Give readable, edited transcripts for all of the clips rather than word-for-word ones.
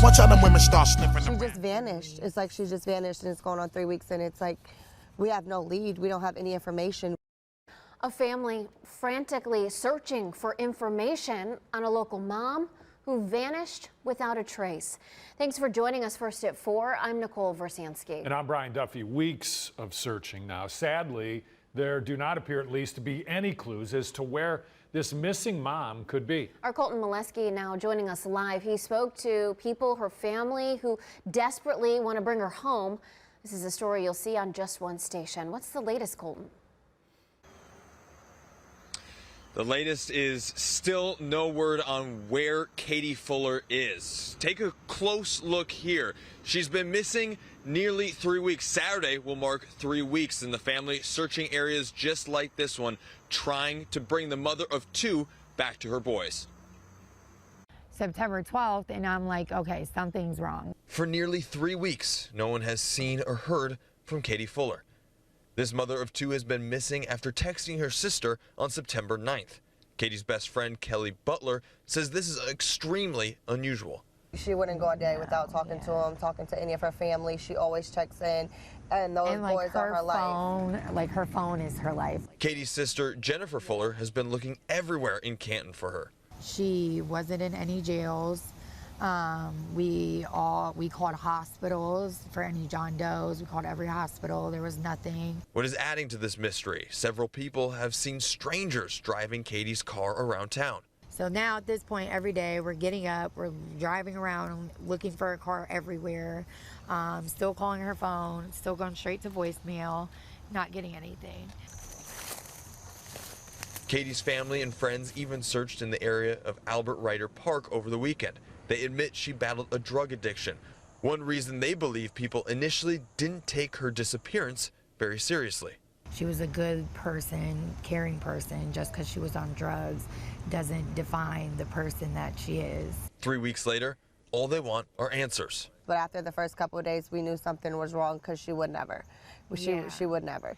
Watch how them women start sniffing. She just vanished. It's like she just vanished, and it's going on 3 weeks, and it's like we have no lead. We don't have any information. A family frantically searching for information on a local mom who vanished without a trace. Thanks for joining us first at 4. I'm Nicole Versansky. And I'm Brian Duffy. Weeks of searching now. Sadly, there do not appear at least to be any clues as to where this missing mom could be. Our Colton Molesky now joining us live. He spoke to people, her family, who desperately want to bring her home. This is a story you'll see on Just One Station. What's the latest, Colton? The latest is still no word on where Katie Fuller is. Take a close look here. She's been missing nearly 3 weeks. Saturday will mark 3 weeks, and the family searching areas just like this one, trying to bring the mother of 2 back to her boys. September 12th, and I'm like, okay, something's wrong. For nearly 3 weeks, no one has seen or heard from Katie Fuller. This mother of 2 has been missing after texting her sister on September 9th. Katie's best friend, Kelly Butler, says this is extremely unusual. She wouldn't go a day without talking to him, talking to any of her family. She always checks in, and those boys are her life. Like her phone is her life. Katie's sister, Jennifer Fuller, has been looking everywhere in Canton for her. She wasn't in any jails. We called hospitals for any John Does. We called every hospital. There was nothing. What is adding to this mystery? Several people have seen strangers driving Katie's car around town. So now at this point, every day we're getting up, we're driving around looking for a car everywhere, still calling her phone, still going straight to voicemail, not getting anything. Katie's family and friends even searched in the area of Albert Ryder Park over the weekend. They admit she battled a drug addiction. One reason they believe people initially didn't take her disappearance very seriously. She was a good person, caring person. Just because she was on drugs doesn't define the person that she is. 3 weeks later, all they want are answers. But after the first couple of days, we knew something was wrong because she would never. She would never.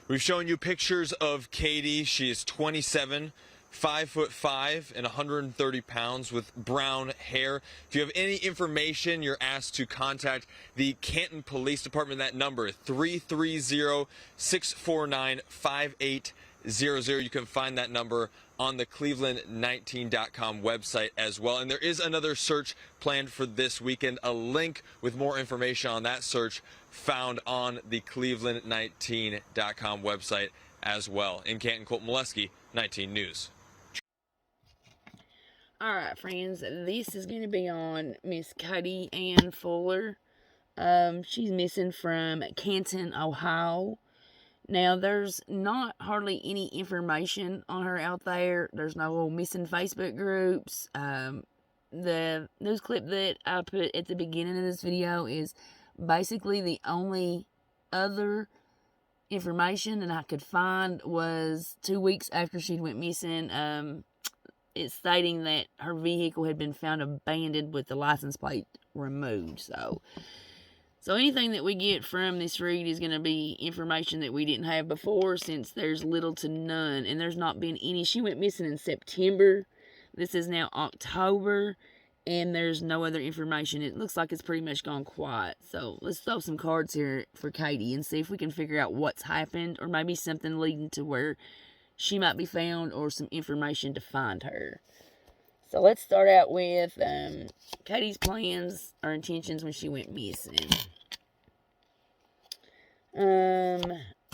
We've shown you pictures of Katie. She is 27, 5'5", and 130 pounds with brown hair. If you have any information, you're asked to contact the Canton Police Department. That number is 330-649-5800. You can find that number on the Cleveland19.com website as well. And there is another search planned for this weekend. A link with more information on that search found on the Cleveland19.com website as well. In Canton, Colton Molesky, 19 News. All right, friends, this is going to be on Miss Katie Ann Fuller. She's missing from Canton, Ohio. Now, there's not hardly any information on her out there. There's no missing Facebook groups. The news clip that I put at the beginning of this video is basically the only other information that I could find was 2 weeks after she went missing. It's stating that her vehicle had been found abandoned with the license plate removed. So anything that we get from this read is going to be information that we didn't have before, since there's little to none, and there's not been any. She went missing in September. This is now October, and there's no other information. It looks like it's pretty much gone quiet. So let's throw some cards here for Katie and see if we can figure out what's happened, or maybe something leading to where she might be found, or some information to find her. So let's start out with Katie's plans or intentions when she went missing.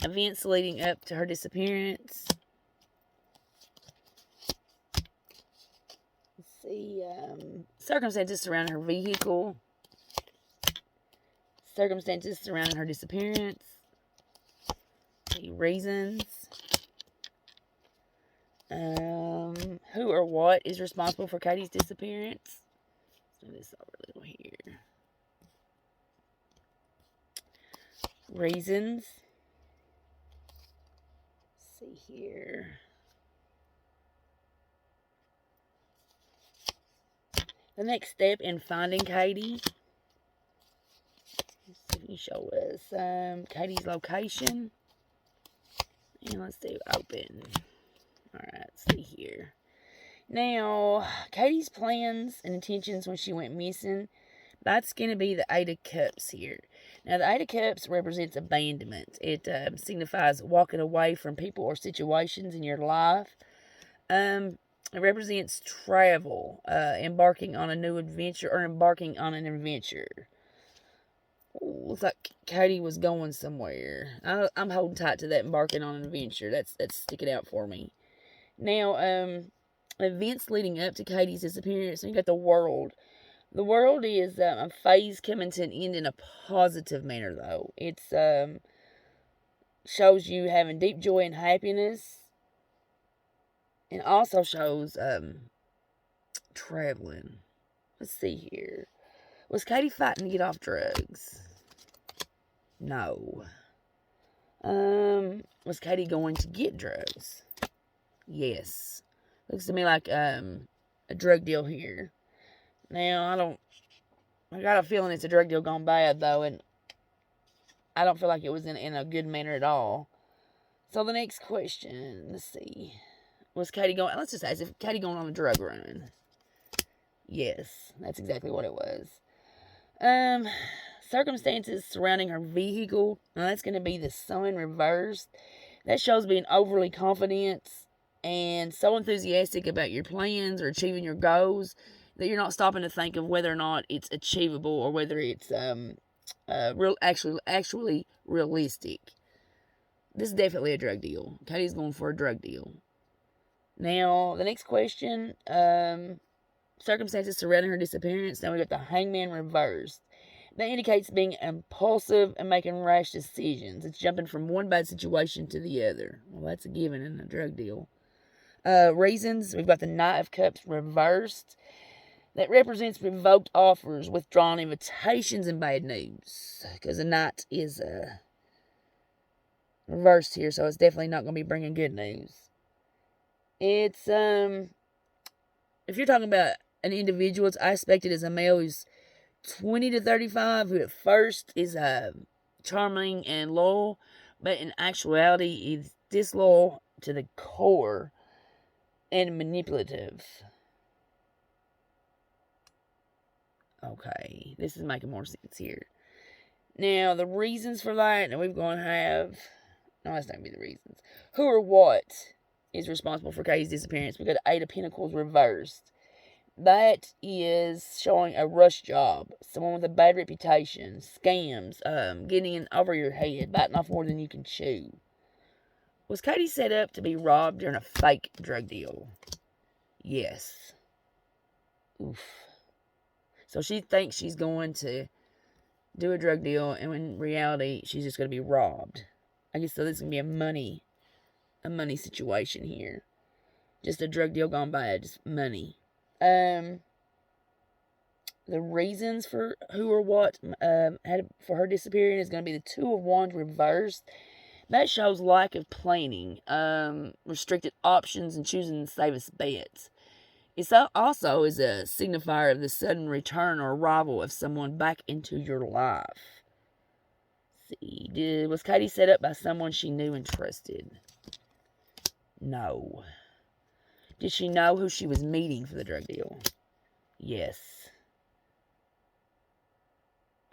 Events leading up to her disappearance. Let's see, circumstances surrounding her vehicle. Circumstances surrounding her disappearance. The reasons. Who or what is responsible for Katie's disappearance? Let's do this over a little here. Reasons. Let's see here. The next step in finding Katie. Let's see if you show us Katie's location. And let's do open. Alright, let's see here. Now, Katie's plans and intentions when she went missing, that's going to be the Eight of Cups here. Now, the Eight of Cups represents abandonment. It signifies walking away from people or situations in your life. It represents travel, embarking on a new adventure, or embarking on an adventure. Ooh, looks like Katie was going somewhere. I'm holding tight to that embarking on an adventure. That's sticking out for me. Now, events leading up to Katie's disappearance. You got the World. The World is a phase coming to an end in a positive manner, though. It's shows you having deep joy and happiness, and also shows traveling. Let's see here. Was Katie fighting to get off drugs? No. Was Katie going to get drugs? Yes. Looks to me like a drug deal here. Now, I got a feeling it's a drug deal gone bad, though, and I don't feel like it was in a good manner at all. So the next question, let's see. Was Katie going, let's just ask if Katie going on a drug run. Yes, that's exactly what it was. Circumstances surrounding her vehicle, now that's going to be the Sun reversed. That shows being overly confident and so enthusiastic about your plans or achieving your goals that you're not stopping to think of whether or not it's achievable or whether it's actually realistic. This is definitely a drug deal. Katie's going for a drug deal. Now, the next question, circumstances surrounding her disappearance. Now we got the Hangman reversed. That indicates being impulsive and making rash decisions. It's jumping from one bad situation to the other. Well, that's a given in a drug deal. Reasons, we've got the Knight of Cups reversed. That represents revoked offers, withdrawn invitations, and bad news. Because the Knight is reversed here, so it's definitely not going to be bringing good news. It's, if you're talking about an individual, it's aspected as a male who's 20 to 35, who at first is charming and loyal, but in actuality is disloyal to the core and manipulative. Okay, this is making more sense here. Now, the reasons for that, and we're going to have, no, that's not going to be the reasons. Who or what is responsible for Katie's disappearance? We got Eight of Pentacles reversed. That is showing a rush job. Someone with a bad reputation, scams, getting in over your head, biting off more than you can chew. Was Katie set up to be robbed during a fake drug deal? Yes. Oof. So she thinks she's going to do a drug deal, and in reality, she's just going to be robbed. I guess so. This is going to be a money situation here. Just a drug deal gone bad, just money. The reasons for who or what had for her disappearing is going to be the Two of Wands reversed. That shows lack of planning, restricted options, and choosing the safest bets. It also is a signifier of the sudden return or arrival of someone back into your life. Let's see, was Katie set up by someone she knew and trusted? No. Did she know who she was meeting for the drug deal? Yes.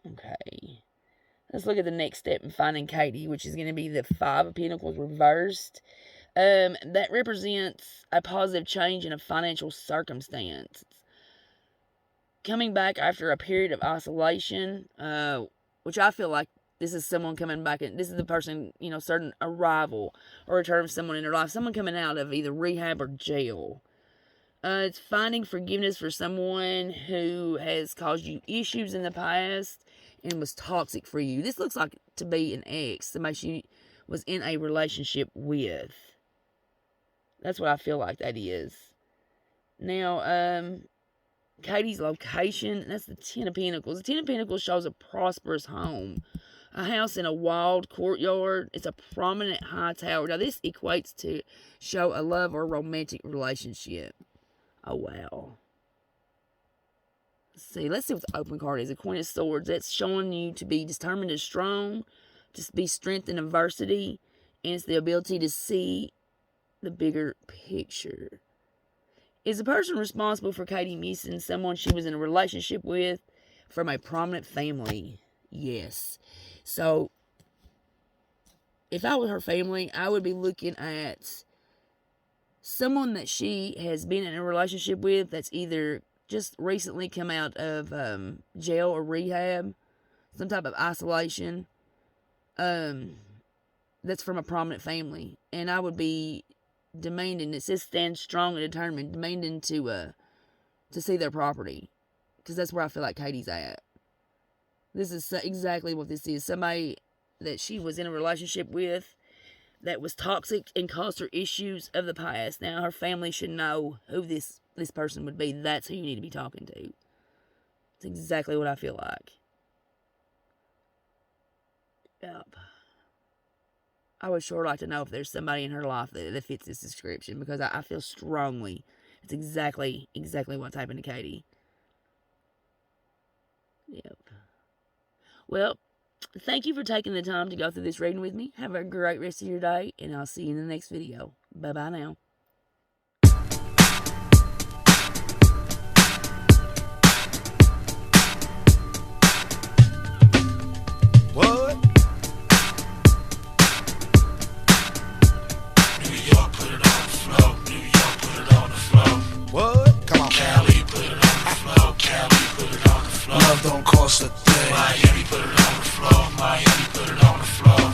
Okay. Let's look at the next step in finding Katie, which is going to be the Five of Pentacles reversed. That represents a positive change in a financial circumstance. Coming back after a period of isolation, which I feel like this is someone coming back, and this is the person, certain arrival or return of someone in their life, someone coming out of either rehab or jail. It's finding forgiveness for someone who has caused you issues in the past and was toxic for you. This looks like to be an ex, somebody she was in a relationship with. That's what I feel like that is. Now, Katie's location, that's the Ten of Pentacles. The Ten of Pentacles shows a prosperous home. A house in a wild courtyard. It's a prominent high tower. Now, this equates to show a love or romantic relationship. Oh, wow. Let's see what the open card is. The Queen of Swords. That's showing you to be determined and strong, to be strength in adversity, and it's the ability to see the bigger picture. Is the person responsible for Katie missing someone she was in a relationship with from a prominent family? Yes. So, if I were her family, I would be looking at someone that she has been in a relationship with that's either just recently come out of jail or rehab, some type of isolation, that's from a prominent family. And I would be demanding, it says stand strong and determined, demanding to see their property, because that's where I feel like Katie's at. This is exactly what this is. Somebody that she was in a relationship with that was toxic and caused her issues of the past. Now her family should know who this person would be. That's who you need to be talking to. It's exactly what I feel like. Yep. I would sure like to know if there's somebody in her life that fits this description, because I feel strongly it's exactly what's happened to Katie. Yep. Well, thank you for taking the time to go through this reading with me. Have a great rest of your day, and I'll see you in the next video. Bye-bye now. What? New York, put it on the floor. New York, put it on the floor. What? Come on, Cali, put it on the floor. Cali, put it on the floor. Love don't cost a thing. Miami, put it on the floor. Miami, put it on the floor.